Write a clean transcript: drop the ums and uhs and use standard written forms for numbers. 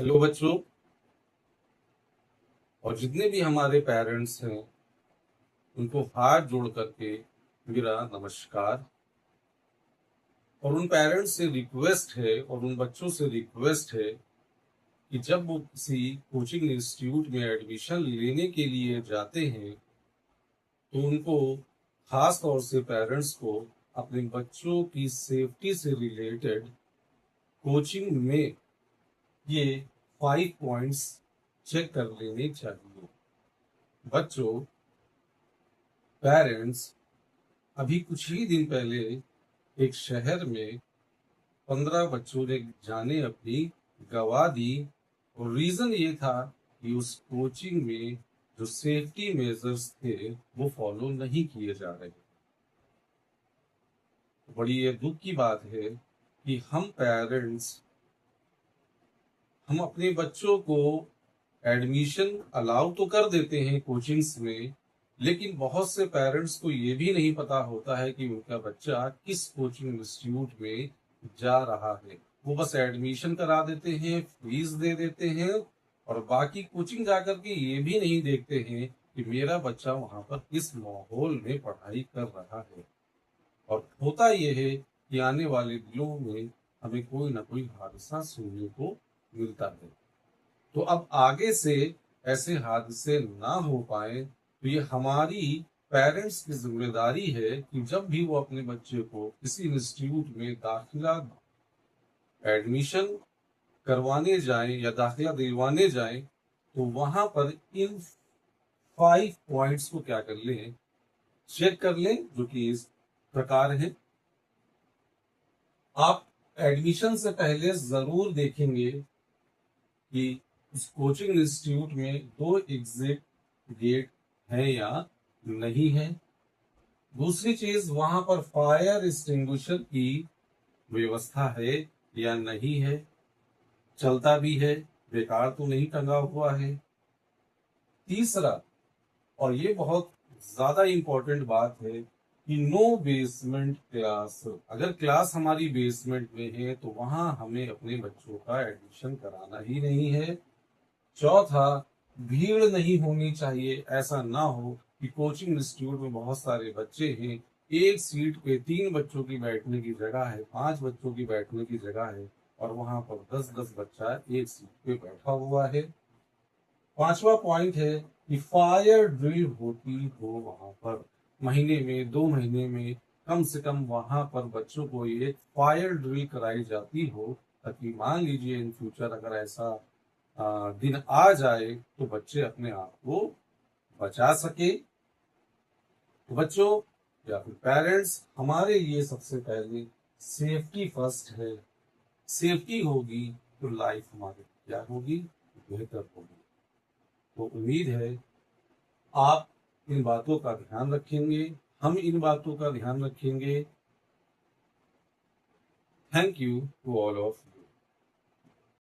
Hello बच्चों, और जितने भी हमारे पेरेंट्स हैं उनको हाथ जोड़ करके मेरा नमस्कार। और उन पेरेंट्स से रिक्वेस्ट है और उन बच्चों से रिक्वेस्ट है कि जब वो किसी कोचिंग इंस्टीट्यूट में एडमिशन लेने के लिए जाते हैं तो उनको, खास तौर से पेरेंट्स को, अपने बच्चों की सेफ्टी से रिलेटेड कोचिंग में ये 5 पॉइंट्स चेक कर लेने चाहिए। बच्चों, पेरेंट्स, अभी कुछ ही दिन पहले एक शहर में 15 बच्चों ने जाने अपनी गंवा दी, और रीजन ये था कि उस कोचिंग में जो सेफ्टी मेजर्स थे वो फॉलो नहीं किए जा रहे। बड़ी ये दुख की बात है कि हम पेरेंट्स, हम अपने बच्चों को एडमिशन अलाउ तो कर देते हैं कोचिंग्स में, लेकिन बहुत से पेरेंट्स को ये भी नहीं पता होता है कि उनका बच्चा किस कोचिंग इंस्टीट्यूट में जा रहा है। वो बस एडमिशन करा देते हैं, फीस दे देते हैं, और बाकी कोचिंग जाकर के ये भी नहीं देखते हैं कि मेरा बच्चा वहां पर किस माहौल में पढ़ाई कर रहा है। और होता यह है कि आने वाले दिनों में हमें कोई ना कोई हादसा सुनने को मिलता है। तो अब आगे से ऐसे हादसे ना हो पाए, तो ये हमारी पेरेंट्स की जिम्मेदारी है कि जब भी वो अपने बच्चे को किसी इंस्टीट्यूट में दाखिला, एडमिशन करवाने जाएं या दाखिला दिलवाने जाएं, तो वहां पर इन 5 पॉइंट्स को क्या कर लें, चेक कर लें, जो कि इस प्रकार है। आप एडमिशन से पहले जरूर देखेंगे कि उस कोचिंग इंस्टीट्यूट में 2 एग्जिट गेट है या नहीं है। दूसरी चीज, वहां पर फायर एक्सटिंग्विशर की व्यवस्था है या नहीं है, चलता भी है, बेकार तो नहीं टंगा हुआ है। तीसरा, और ये बहुत ज्यादा इंपॉर्टेंट बात है, कि नो बेसमेंट क्लास। अगर क्लास हमारी बेसमेंट में है तो वहां हमें अपने बच्चों का एडमिशन कराना ही नहीं है। चौथा, भीड़ नहीं होनी चाहिए। ऐसा ना हो कि कोचिंग इंस्टीट्यूट में बहुत सारे बच्चे हैं, एक सीट पे 3 बच्चों की बैठने की जगह है, 5 बच्चों की बैठने की जगह है, और वहां पर 10-10 बच्चा एक सीट पे बैठा हुआ है। पांचवा पॉइंट है कि फायर ड्रिल होती हो वहां पर, महीने में 2 महीने में कम से कम वहां पर बच्चों को ये फायर ड्रिल कराई जाती हो, ताकि मान लीजिए इन फ्यूचर अगर ऐसा दिन आ जाए तो बच्चे अपने आप को बचा सके। तो बच्चों या फिर पेरेंट्स, हमारे लिए सबसे पहले सेफ्टी फर्स्ट है। सेफ्टी होगी तो लाइफ हमारी क्या होगी, बेहतर होगी। तो उम्मीद है आप इन बातों का ध्यान रखेंगे, हम इन बातों का ध्यान रखेंगे। Thank you to all of